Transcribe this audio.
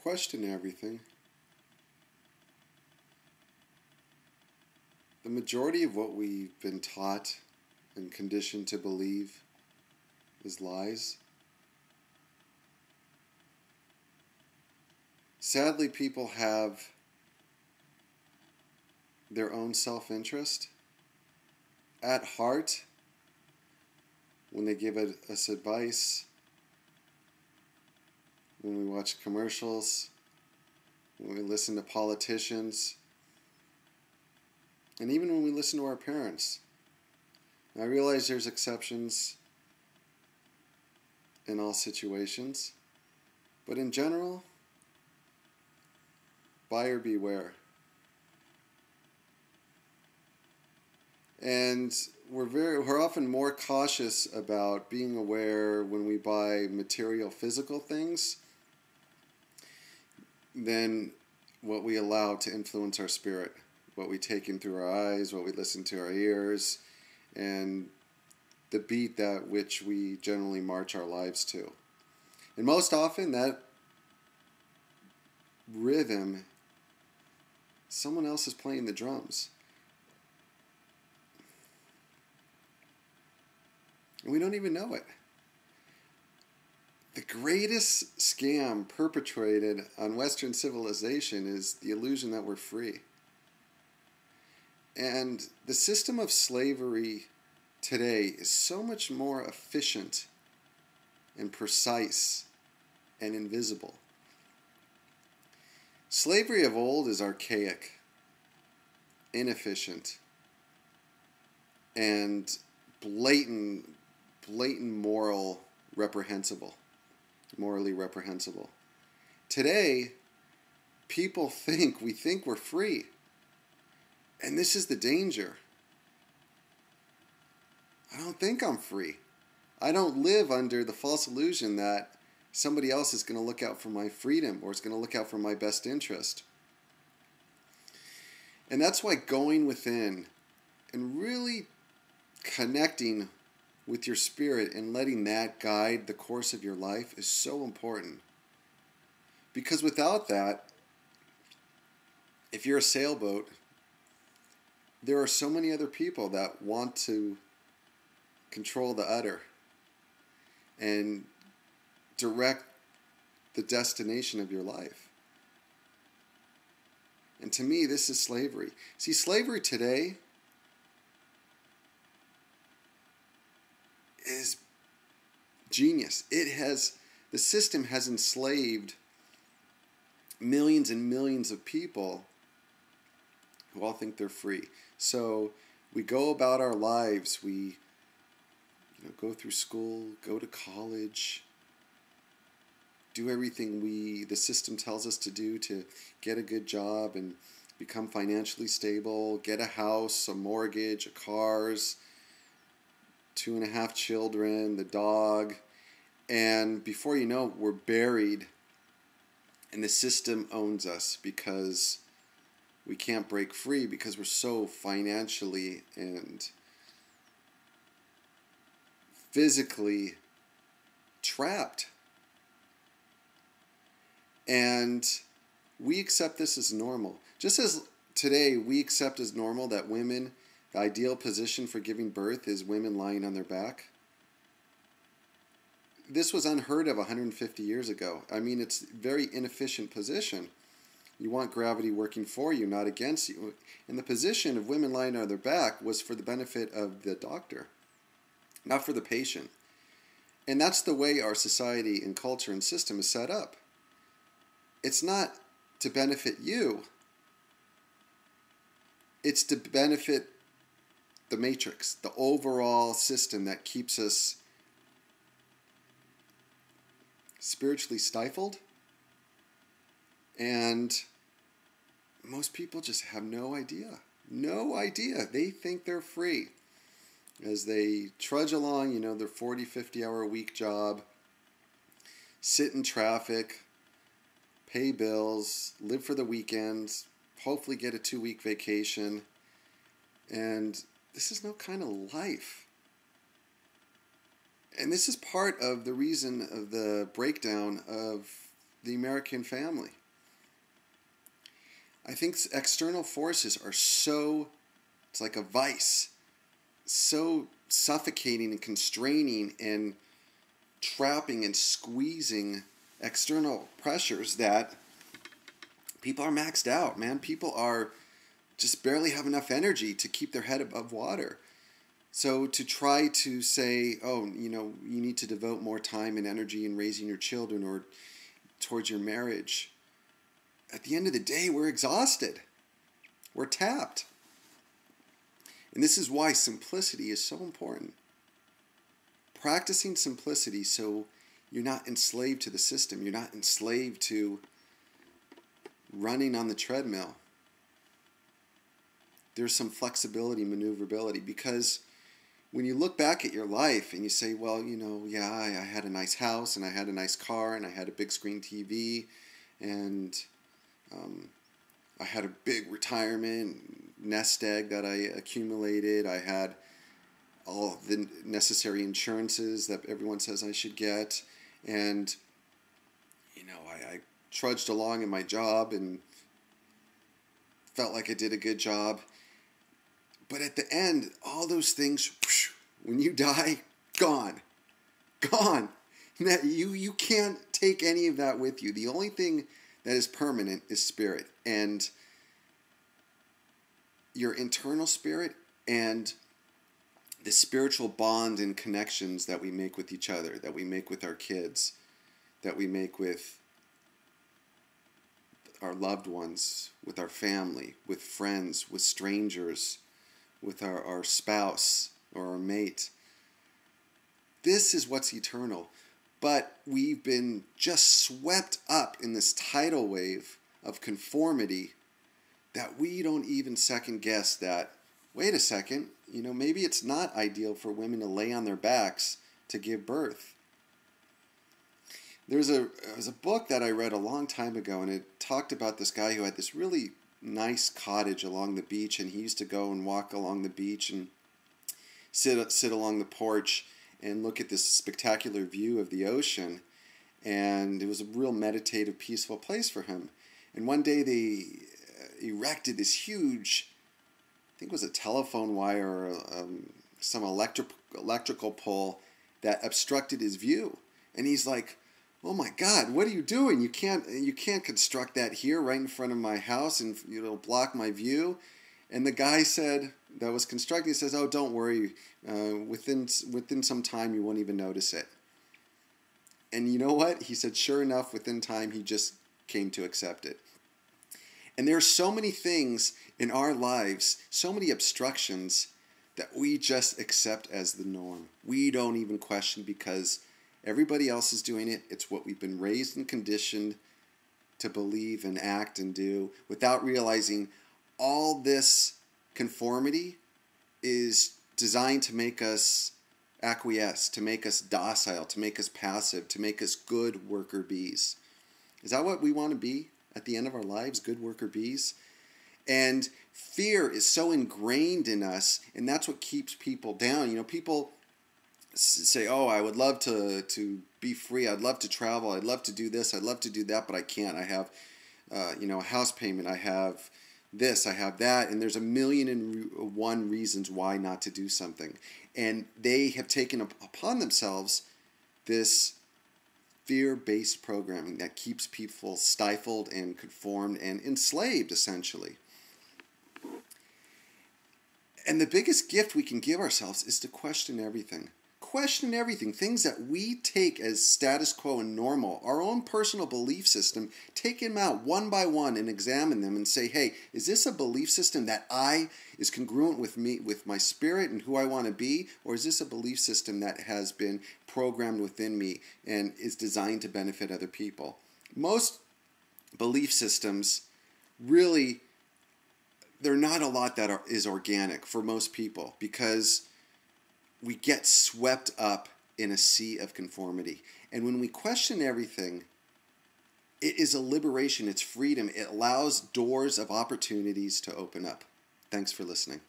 question everything. The majority of what we've been taught and conditioned to believe is lies. Sadly, people have their own self-interest at heart when they give us advice, when we watch commercials, when we listen to politicians, and even when we listen to our parents. Now, I realize there's exceptions in all situations, but in general, buyer beware. And we're often more cautious about being aware when we buy material, physical things than what we allow to influence our spirit, what we take in through our eyes, what we listen to our ears, and the beat that which we generally march our lives to. And most often that rhythm, someone else is playing the drums. And we don't even know it. The greatest scam perpetrated on Western civilization is the illusion that we're free. And the system of slavery today is so much more efficient and precise and invisible. Slavery of old is archaic, inefficient, and blatant morally reprehensible. Today, we think we're free. And this is the danger. I don't think I'm free. I don't live under the false illusion that somebody else is going to look out for my freedom or is going to look out for my best interest. And that's why going within and really connecting with your spirit and letting that guide the course of your life is so important. Because without that, if you're a sailboat, there are so many other people that want to control the udder and direct the destination of your life. And to me, this is slavery. See, slavery today is genius. The system has enslaved millions and millions of people who all think they're free. So we go about our lives, we go through school, go to college, do everything the system tells us to do to get a good job and become financially stable, get a house, a mortgage, cars, 2.5 children, the dog, and before you know it, we're buried and the system owns us because we can't break free because we're so financially and physically trapped. And we accept this as normal. Just as today we accept as normal that women, the ideal position for giving birth is women lying on their back. This was unheard of 150 years ago. I mean, it's a very inefficient position. You want gravity working for you, not against you. And the position of women lying on their back was for the benefit of the doctor, not for the patient. And that's the way our society and culture and system is set up. It's not to benefit you. It's to benefit the matrix, the overall system that keeps us spiritually stifled. And most people just have no idea. No idea. They think they're free as they trudge along, their 40, 50-hour a week job, sit in traffic, pay bills, live for the weekends, hopefully get a 2-week vacation. And this is no kind of life. And this is part of the reason of the breakdown of the American family. I think external forces are so, it's like a vice, so suffocating and constraining and trapping and squeezing external pressures that people are maxed out, man. People are just barely have enough energy to keep their head above water. So to try to say, oh, you need to devote more time and energy in raising your children or towards your marriage, at the end of the day, we're exhausted. We're tapped. And this is why simplicity is so important. Practicing simplicity so you're not enslaved to the system. You're not enslaved to running on the treadmill. There's some flexibility, maneuverability, because when you look back at your life and you say, well, I had a nice house and I had a nice car and I had a big screen TV and I had a big retirement nest egg that I accumulated. I had all of the necessary insurances that everyone says I should get. And, I trudged along in my job and felt like I did a good job. But at the end, all those things, when you die, gone. Gone. You can't take any of that with you. The only thing that is permanent is spirit. And your internal spirit and the spiritual bond and connections that we make with each other, that we make with our kids, that we make with our loved ones, with our family, with friends, with strangers, with our spouse or our mate. This is what's eternal. But we've been just swept up in this tidal wave of conformity that we don't even second guess that, wait a second, maybe it's not ideal for women to lay on their backs to give birth. There was a book that I read a long time ago, and it talked about this guy who had this really nice cottage along the beach, and he used to go and walk along the beach and sit along the porch and look at this spectacular view of the ocean, and it was a real meditative, peaceful place for him. And one day they erected this huge, I think it was a telephone wire or some electrical pole that obstructed his view. And he's like, oh my God, what are you doing? You can't construct that here right in front of my house and block my view. And the guy said that was constructing, he says, oh, don't worry, within some time you won't even notice it. And you know what? He said, sure enough, within time he just came to accept it. And there are so many things in our lives, so many obstructions that we just accept as the norm. We don't even question because everybody else is doing it. It's what we've been raised and conditioned to believe and act and do without realizing all this conformity is designed to make us acquiesce, to make us docile, to make us passive, to make us good worker bees. Is that what we want to be at the end of our lives, good worker bees? And fear is so ingrained in us, and that's what keeps people down. People say, oh, I would love to be free. I'd love to travel. I'd love to do this. I'd love to do that, but I can't. I have, a house payment. I have this. I have that. And there's 1,000,001 reasons why not to do something. And they have taken upon themselves this fear-based programming that keeps people stifled and conformed and enslaved, essentially. And the biggest gift we can give ourselves is to question everything. Question everything. Things that we take as status quo and normal, our own personal belief system, take them out one by one and examine them and say, hey, is this a belief system that is congruent with me, with my spirit and who I want to be? Or is this a belief system that has been programmed within me and is designed to benefit other people? Most belief systems really, they're not a lot that is organic for most people because we get swept up in a sea of conformity. And when we question everything, it is a liberation, it's freedom. It allows doors of opportunities to open up. Thanks for listening.